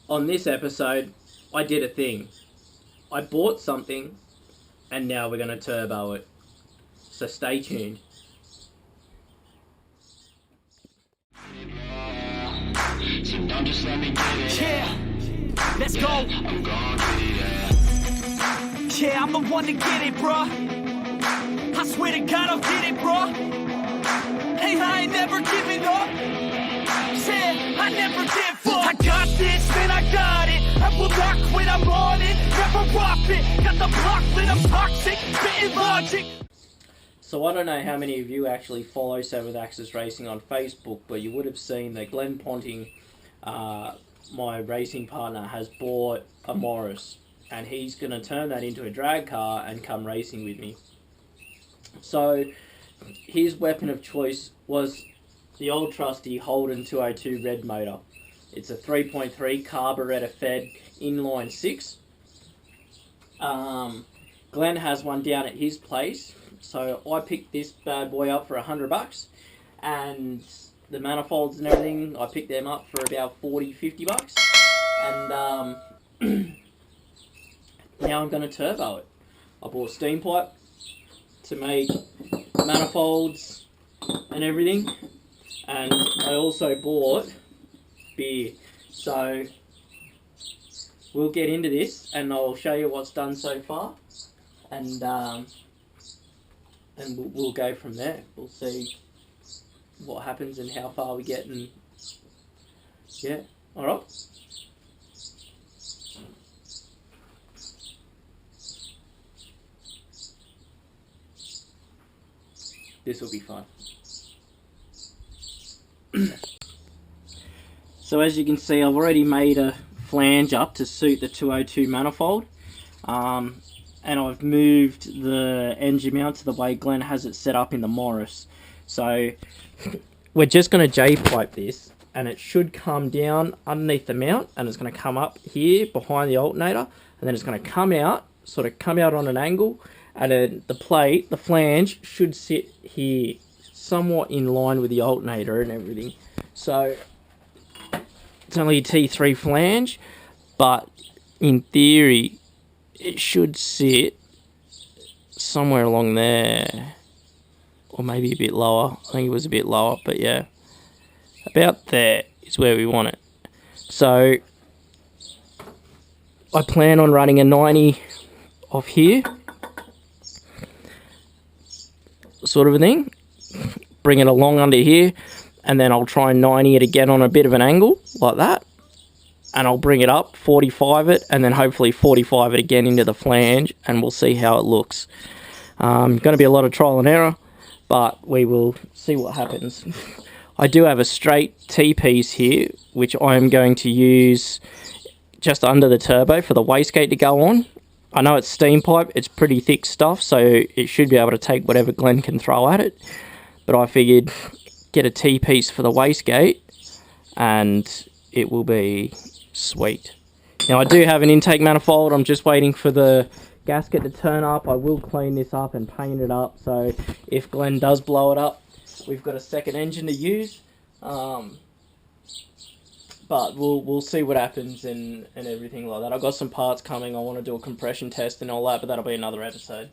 On this episode, I did a thing. I bought something, and now we're going to turbo it. So stay tuned. So don't just let me get it. Yeah, let's go. I'm gon' get it, Yeah, I'm the one to get it, bruh. I swear to God, I'll get it, bruh. Hey, I ain't never giving up. Said I never give up. I got this, man, I got it. I will not quit, I'm on it. Never off it. Got the block lit, I'm toxic. Spitting logic. So I don't know how many of you actually follow 7th Axis Racing on Facebook, but you would have seen that Glenn Ponting, my racing partner, has bought a Morris, and he's going to turn that into a drag car and come racing with me. So his weapon of choice was the old trusty Holden 202 red motor. It's a 3.3 carburetor fed inline 6. Glenn has one down at his place. So I picked this bad boy up for $100, and the manifolds and everything, I picked them up for about $40-50, and now I'm going to turbo it. I bought steam pipe to make manifolds and everything, and I also bought beer. So we'll get into this, and I'll show you what's done so far, and we'll go from there. We'll see what happens and how far we get, and yeah, alright. This will be fun. So as you can see, I've already made a flange up to suit the 202 manifold. And I've moved the engine mount to the way Glenn has it set up in the Morris. So we're just going to J-pipe this, and it should come down underneath the mount, and it's going to come up here behind the alternator, and then it's going to come out, sort of come out on an angle, and then the plate, the flange, should sit here, somewhat in line with the alternator and everything. So it's only a T3 flange, but in theory it should sit somewhere along there, or maybe a bit lower. I think it was a bit lower, but yeah, about there is where we want it. So I plan on running a 90 off here, sort of a thing, bring it along under here, and then I'll try and 90 it again on a bit of an angle like that, and I'll bring it up, 45 it, and then hopefully 45 it again into the flange, and we'll see how it looks. Going to be a lot of trial and error, but we will see what happens. I do have a straight T-piece here, which I am going to use just under the turbo for the wastegate to go on. I know it's steam pipe, it's pretty thick stuff, so it should be able to take whatever Glenn can throw at it. But I figured get a T-piece for the wastegate, and it will be sweet. Now I do have an intake manifold. I'm just waiting for the gasket to turn up. I will clean this up and paint it up, so if Glenn does blow it up, we've got a second engine to use. But we'll see what happens and everything like that. I've got some parts coming. I want to do a compression test and all that, but that'll be another episode.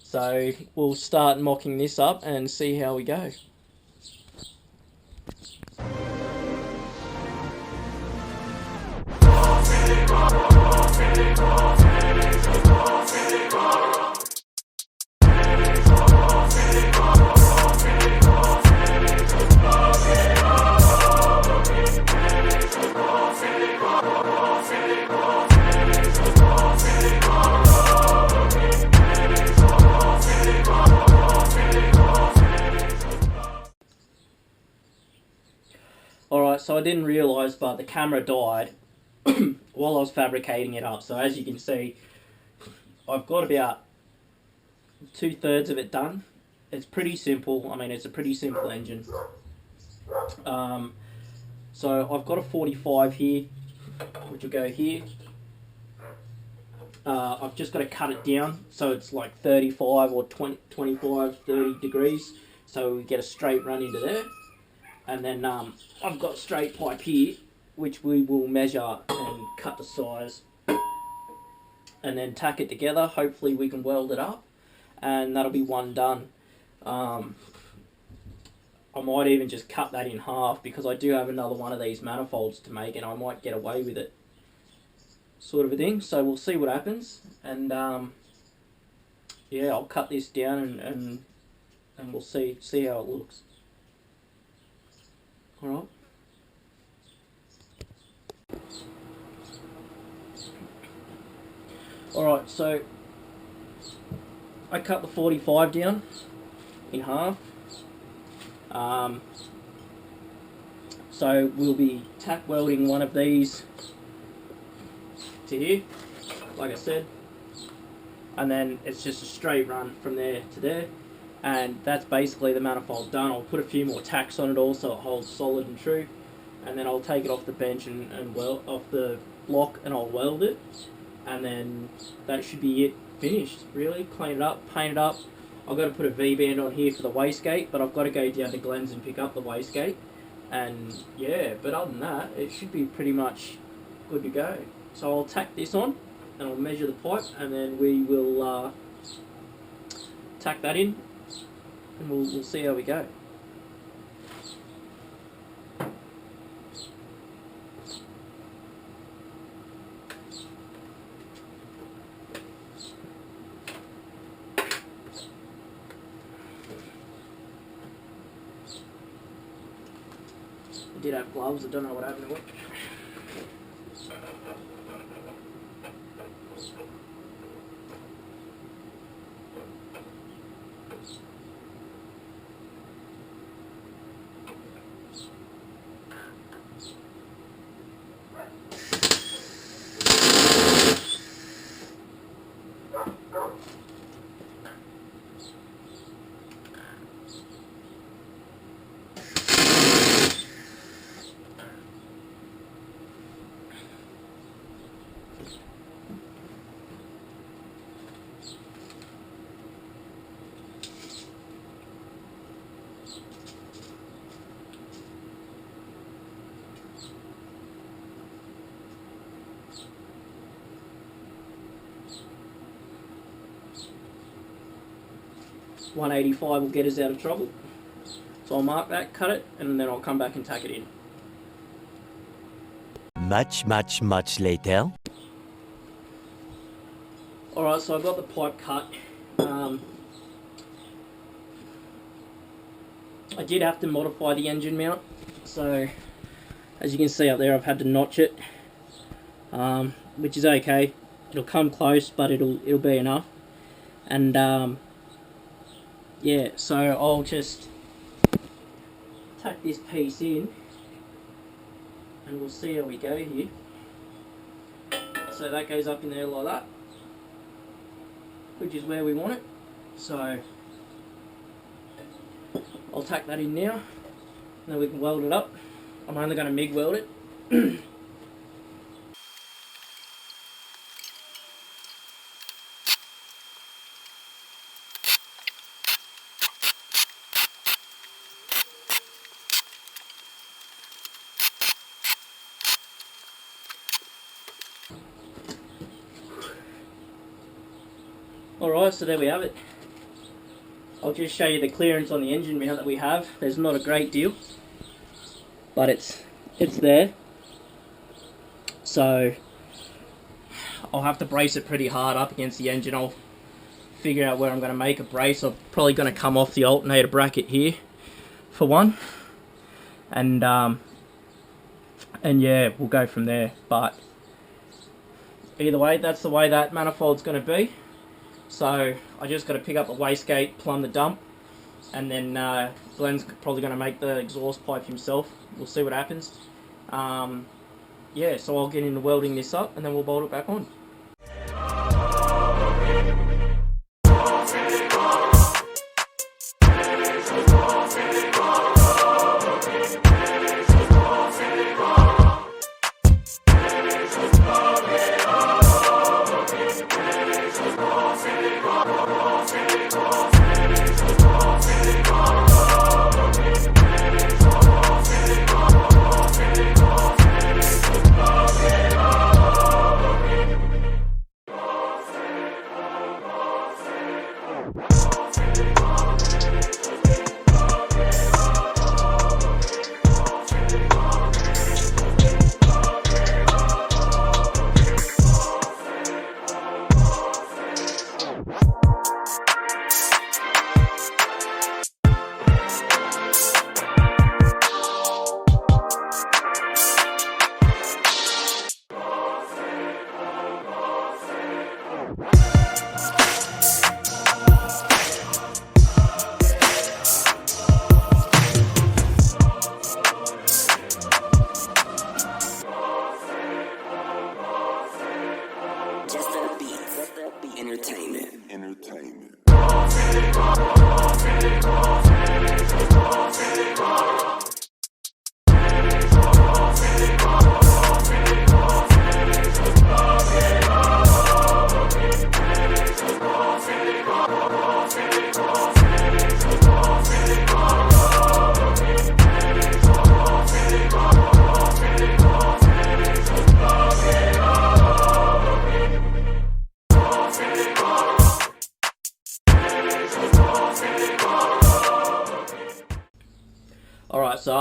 So we'll start mocking this up and see how we go. Alright, so I didn't realise, but the camera died while I was fabricating it up. So as you can see, I've got about 2/3 of it done. It's pretty simple. I mean, it's a pretty simple engine. So I've got a 45 here, which will go here. I've just got to cut it down so it's like 35 or 20, 25, 30 degrees, so we get a straight run into there. And then I've got straight pipe here, which we will measure and can cut the size and then tack it together. Hopefully we can weld it up, and that'll be one done. I might even just cut that in half, because I do have another one of these manifolds to make, and I might get away with it, sort of a thing. So we'll see what happens, and yeah, I'll cut this down and we'll see how it looks. All right. Alright, so I cut the 45 down in half. So we'll be tack welding one of these to here, like I said, and then it's just a straight run from there to there, and that's basically the manifold done. I'll put a few more tacks on it all so it holds solid and true, and then I'll take it off the bench and weld off the block, and I'll weld it. And then that should be it, finished, really. Clean it up, paint it up. I've got to put a V-band on here for the wastegate, but I've got to go down to Glenn's and pick up the wastegate. And yeah, but other than that, it should be pretty much good to go. So I'll tack this on, and I'll measure the pipe, and then we will tack that in, and we'll see how we go. I did have gloves, I don't know what happened to it. .185 will get us out of trouble. So I'll mark that, cut it, and then I'll come back and tack it in. Much later. Alright, so I've got the pipe cut. I did have to modify the engine mount. So, as you can see up there, I've had to notch it. Which is okay. It'll come close, but it'll be enough. And yeah, so I'll just tack this piece in, and we'll see how we go here. So that goes up in there like that, which is where we want it. So I'll tack that in now, and then we can weld it up. I'm only going to MIG weld it. Alright, so there we have it. I'll just show you the clearance on the engine mount that we have. There's not a great deal, but it's there. So I'll have to brace it pretty hard up against the engine. I'll figure out where I'm going to make a brace. I'm probably going to come off the alternator bracket here for one, and yeah, we'll go from there. But either way, that's the way that manifold's going to be. So I just got to pick up the wastegate, plumb the dump, and then Glenn's probably going to make the exhaust pipe himself. We'll see what happens. Yeah, so I'll get into welding this up, and then we'll bolt it back on.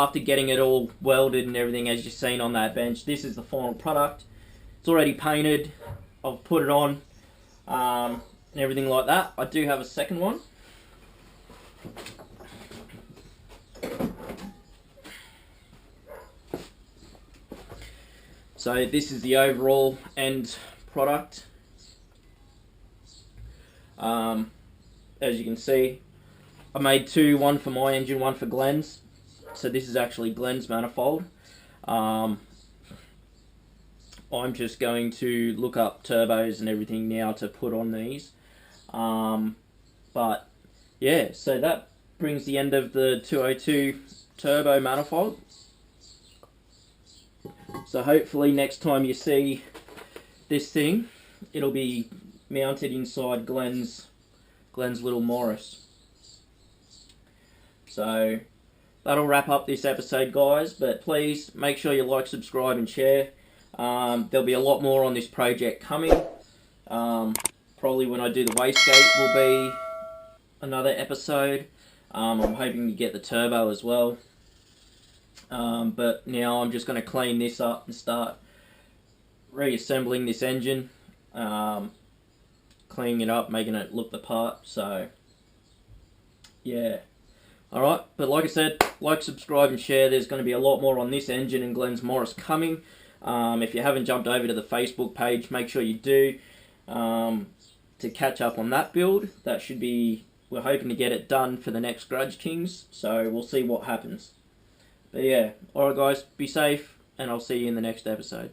after getting it all welded and everything, as you've seen on that bench, this is the final product. It's already painted. I've put it on and everything like that. I do have a second one. So this is the overall end product. As you can see, I made two, one for my engine, one for Glenn's. So this is actually Glenn's manifold. I'm just going to look up turbos and everything now to put on these. But yeah, so that brings the end of the 202 turbo manifold. So hopefully next time you see this thing, it'll be mounted inside Glenn's little Morris. So that'll wrap up this episode, guys, but please make sure you like, subscribe and share. There'll be a lot more on this project coming. Probably when I do the wastegate will be another episode. I'm hoping to get the turbo as well. But now I'm just going to clean this up and start reassembling this engine. Cleaning it up, making it look the part. So yeah, alright, but like I said, like, subscribe and share. There's going to be a lot more on this engine and Glenn's Morris coming. If you haven't jumped over to the Facebook page, make sure you do, to catch up on that build. That should be, we're hoping to get it done for the next Grudge Kings, so we'll see what happens. But yeah, alright guys, be safe, and I'll see you in the next episode.